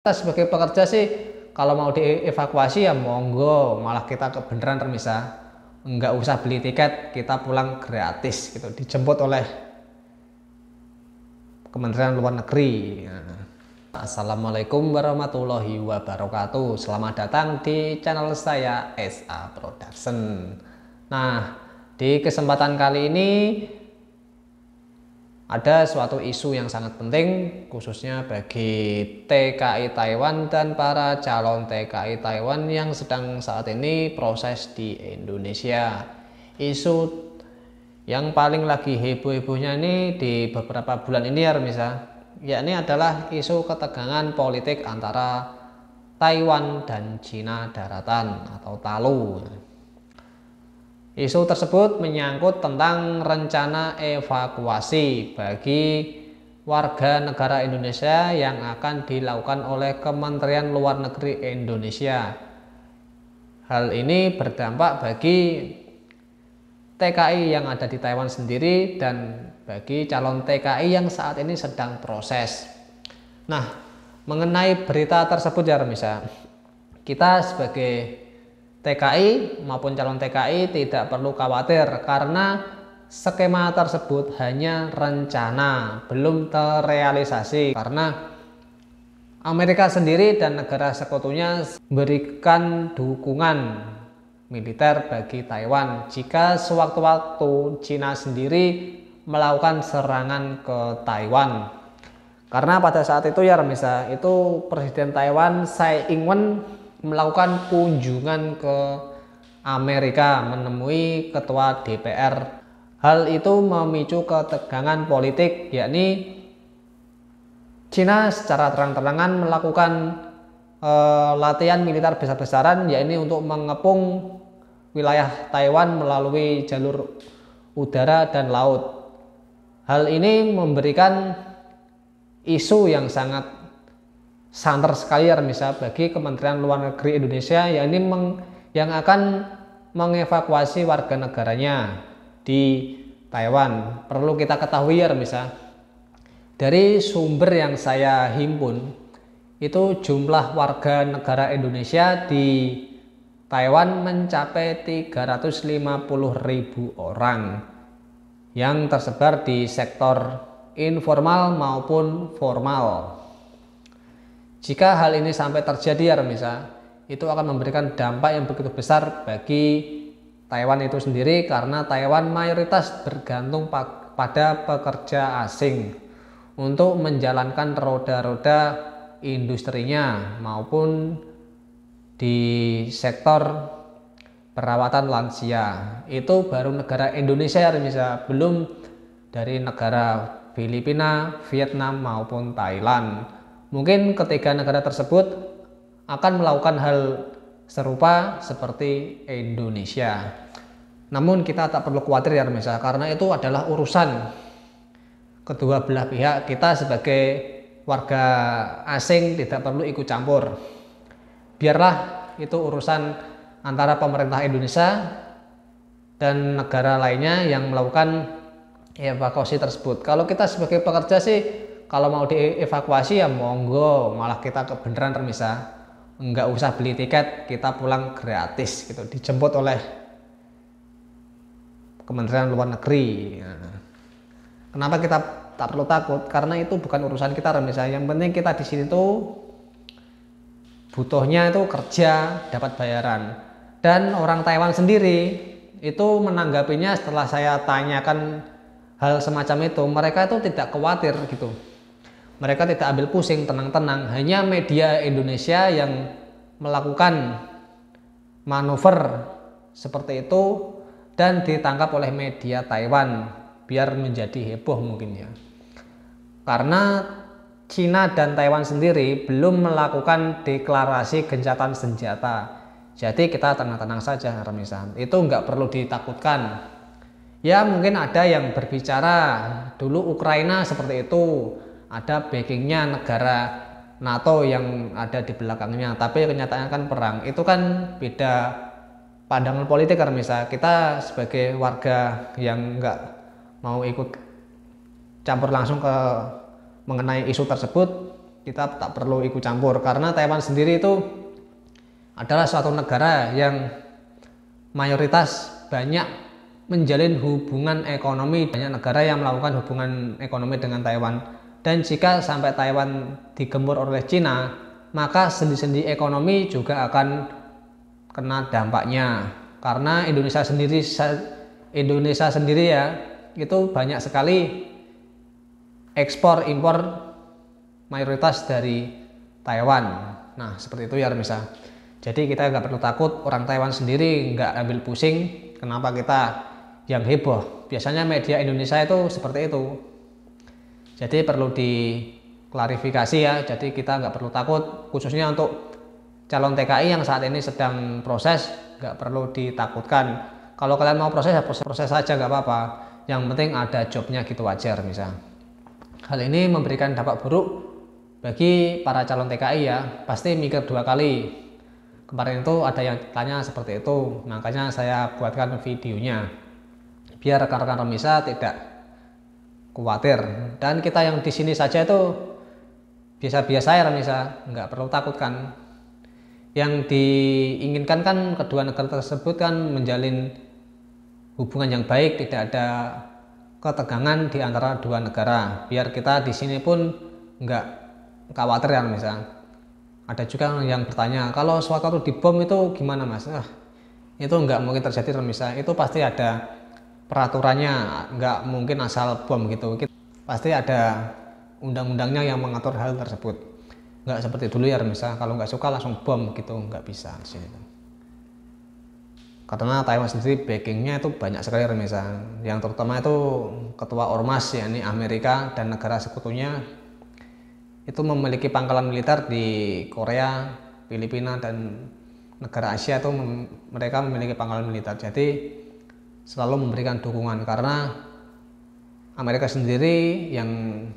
Kita sebagai pekerja sih kalau mau dievakuasi ya monggo, malah kita beneran termisah, nggak usah beli tiket, kita pulang gratis gitu, dijemput oleh Kementerian Luar Negeri. Assalamualaikum warahmatullahi wabarakatuh. Selamat datang di channel saya SA Production. Nah, di kesempatan kali ini ada suatu isu yang sangat penting khususnya bagi TKI Taiwan dan para calon TKI Taiwan yang sedang saat ini proses di Indonesia. Isu yang paling lagi heboh-hebohnya ini di beberapa bulan ini ya Remisa, yakni adalah isu ketegangan politik antara Taiwan dan Cina Daratan atau TALU. Isu tersebut menyangkut tentang rencana evakuasi bagi warga negara Indonesia yang akan dilakukan oleh Kementerian Luar Negeri Indonesia. Hal ini berdampak bagi TKI yang ada di Taiwan sendiri dan bagi calon TKI yang saat ini sedang proses. Nah, mengenai berita tersebut ya Remisa, kita sebagai TKI maupun calon TKI tidak perlu khawatir karena skema tersebut hanya rencana, belum terrealisasi karena Amerika sendiri dan negara sekutunya memberikan dukungan militer bagi Taiwan jika sewaktu-waktu Cina sendiri melakukan serangan ke Taiwan. Karena pada saat itu ya Remisa, itu Presiden Taiwan Tsai Ing-wen melakukan kunjungan ke Amerika menemui ketua DPR. Hal itu memicu ketegangan politik, yakni Cina secara terang-terangan melakukan latihan militer besar-besaran, yakni untuk mengepung wilayah Taiwan melalui jalur udara dan laut. Hal ini memberikan isu yang sangat santer sekali ya Remisa bagi Kementerian Luar Negeri Indonesia yang akan mengevakuasi warga negaranya di Taiwan. Perlu kita ketahui ya Remisa, dari sumber yang saya himpun itu jumlah warga negara Indonesia di Taiwan mencapai 350.000 orang yang tersebar di sektor informal maupun formal. Jika hal ini sampai terjadi ya Remisa, itu akan memberikan dampak yang begitu besar bagi Taiwan itu sendiri karena Taiwan mayoritas bergantung pada pekerja asing untuk menjalankan roda-roda industrinya maupun di sektor perawatan lansia. Itu baru negara Indonesia ya Remisa, belum dari negara Filipina, Vietnam maupun Thailand. Mungkin ketiga negara tersebut akan melakukan hal serupa seperti Indonesia. Namun kita tak perlu khawatir ya Remisa, karena itu adalah urusan kedua belah pihak. Kita sebagai warga asing tidak perlu ikut campur. Biarlah itu urusan antara pemerintah Indonesia dan negara lainnya yang melakukan evakuasi tersebut. Kalau kita sebagai pekerja sih kalau mau dievakuasi ya monggo, malah kita beneran termisah, nggak usah beli tiket, kita pulang gratis gitu, dijemput oleh Kementerian Luar Negeri. Kenapa kita tak perlu takut? Karena itu bukan urusan kita Remisa. Yang penting kita di sini tuh butuhnya itu kerja, dapat bayaran. Dan orang Taiwan sendiri itu menanggapinya setelah saya tanyakan hal semacam itu, mereka itu tidak khawatir gitu. Mereka tidak ambil pusing, tenang-tenang. Hanya media Indonesia yang melakukan manuver seperti itu dan ditangkap oleh media Taiwan biar menjadi heboh mungkin ya. Karena Cina dan Taiwan sendiri belum melakukan deklarasi gencatan senjata. Jadi kita tenang-tenang saja Remisa. Itu nggak perlu ditakutkan. Ya mungkin ada yang berbicara dulu Ukraina seperti itu, ada backingnya negara NATO yang ada di belakangnya, tapi kenyataannya kan perang. Itu kan beda pandangan politik Remisa. Kita sebagai warga yang nggak mau ikut campur langsung ke mengenai isu tersebut, kita tak perlu ikut campur, karena Taiwan sendiri itu adalah suatu negara yang mayoritas banyak menjalin hubungan ekonomi, banyak negara yang melakukan hubungan ekonomi dengan Taiwan. Dan jika sampai Taiwan digempur oleh Cina, maka sendi-sendi ekonomi juga akan kena dampaknya. Karena Indonesia sendiri ya, itu banyak sekali ekspor impor mayoritas dari Taiwan. Nah, seperti itu ya Remisa. Jadi kita nggak perlu takut orang Taiwan sendiri nggak ambil pusing. Kenapa kita yang heboh? Biasanya media Indonesia itu seperti itu. Jadi perlu diklarifikasi ya. Jadi kita nggak perlu takut, khususnya untuk calon TKI yang saat ini sedang proses, nggak perlu ditakutkan. Kalau kalian mau proses ya proses saja, nggak apa-apa. Yang penting ada jobnya gitu aja Remisa. Hal ini memberikan dampak buruk bagi para calon TKI ya. Pasti mikir dua kali. Kemarin itu ada yang tanya seperti itu, makanya saya buatkan videonya biar rekan-rekan Remisa tidak khawatir. Dan kita yang di sini saja itu biasa-biasa ya Remisa, nggak perlu takutkan. Yang diinginkan kan kedua negara tersebut kan menjalin hubungan yang baik, tidak ada ketegangan di antara dua negara. Biar kita di sini pun nggak khawatir ya Remisa. Ada juga yang bertanya, kalau sewaktu dibom itu gimana Mas? Itu nggak mungkin terjadi Remisa, itu pasti ada peraturannya, nggak mungkin asal bom gitu. Pasti ada undang-undangnya yang mengatur hal tersebut. Nggak seperti dulu ya Remisa, kalau nggak suka langsung bom gitu, nggak bisa di sini. Karena Taiwan sendiri backingnya itu banyak sekali Remisa, yang terutama itu ketua Ormas yakni Amerika dan negara sekutunya itu memiliki pangkalan militer di Korea, Filipina, dan negara Asia itu mereka memiliki pangkalan militer. Jadi selalu memberikan dukungan, karena Amerika sendiri yang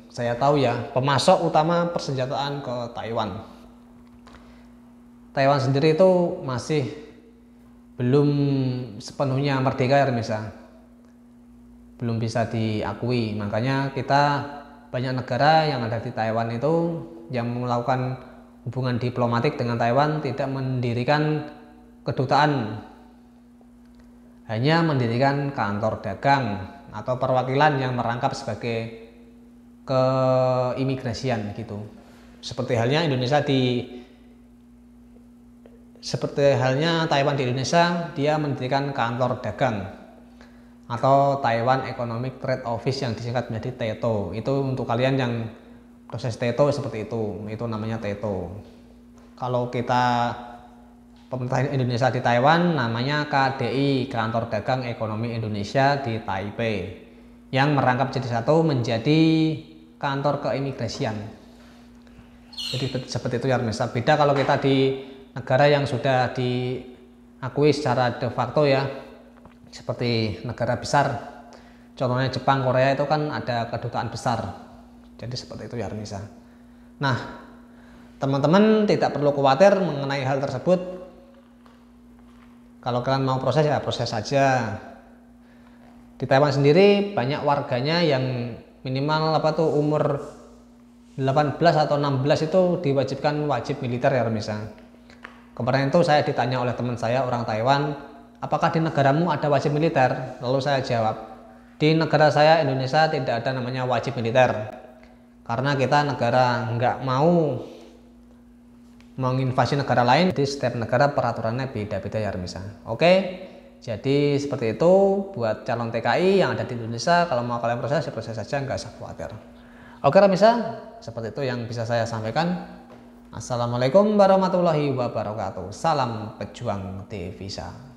saya tahu ya pemasok utama persenjataan ke Taiwan. Taiwan sendiri itu masih belum sepenuhnya merdeka ya Remisa, belum bisa diakui. Makanya kita banyak negara yang ada di Taiwan itu yang melakukan hubungan diplomatik dengan Taiwan tidak mendirikan kedutaan, hanya mendirikan kantor dagang atau perwakilan yang merangkap sebagai keimigrasian gitu. Seperti halnya Taiwan di Indonesia, dia mendirikan kantor dagang atau Taiwan Economic Trade Office yang disingkat menjadi TETO. Itu untuk kalian yang proses TETO seperti itu namanya TETO. Kalau kita pemerintah Indonesia di Taiwan namanya KDI, Kantor Dagang Ekonomi Indonesia di Taipei, yang merangkap jadi satu menjadi kantor keimigrasian. Jadi seperti itu ya Remisa. Beda kalau kita di negara yang sudah diakui secara de facto ya, seperti negara besar, contohnya Jepang, Korea itu kan ada kedutaan besar. Jadi seperti itu ya Remisa. Nah, teman-teman tidak perlu khawatir mengenai hal tersebut. Kalau kalian mau proses ya proses saja. Di Taiwan sendiri banyak warganya yang minimal umur 18 atau 16 itu diwajibkan wajib militer ya Remisa. Kemarin itu saya ditanya oleh teman saya orang Taiwan, apakah di negaramu ada wajib militer? Lalu saya jawab, di negara saya Indonesia tidak ada namanya wajib militer. Karena kita negara nggak mau menginvasi negara lain, jadi setiap negara peraturannya beda-beda ya Remisa. Oke, jadi seperti itu buat calon TKI yang ada di Indonesia. Kalau mau kalian proses, ya proses saja, nggak usah khawatir. Oke Remisa, seperti itu yang bisa saya sampaikan. Assalamualaikum warahmatullahi wabarakatuh. Salam pejuang devisa.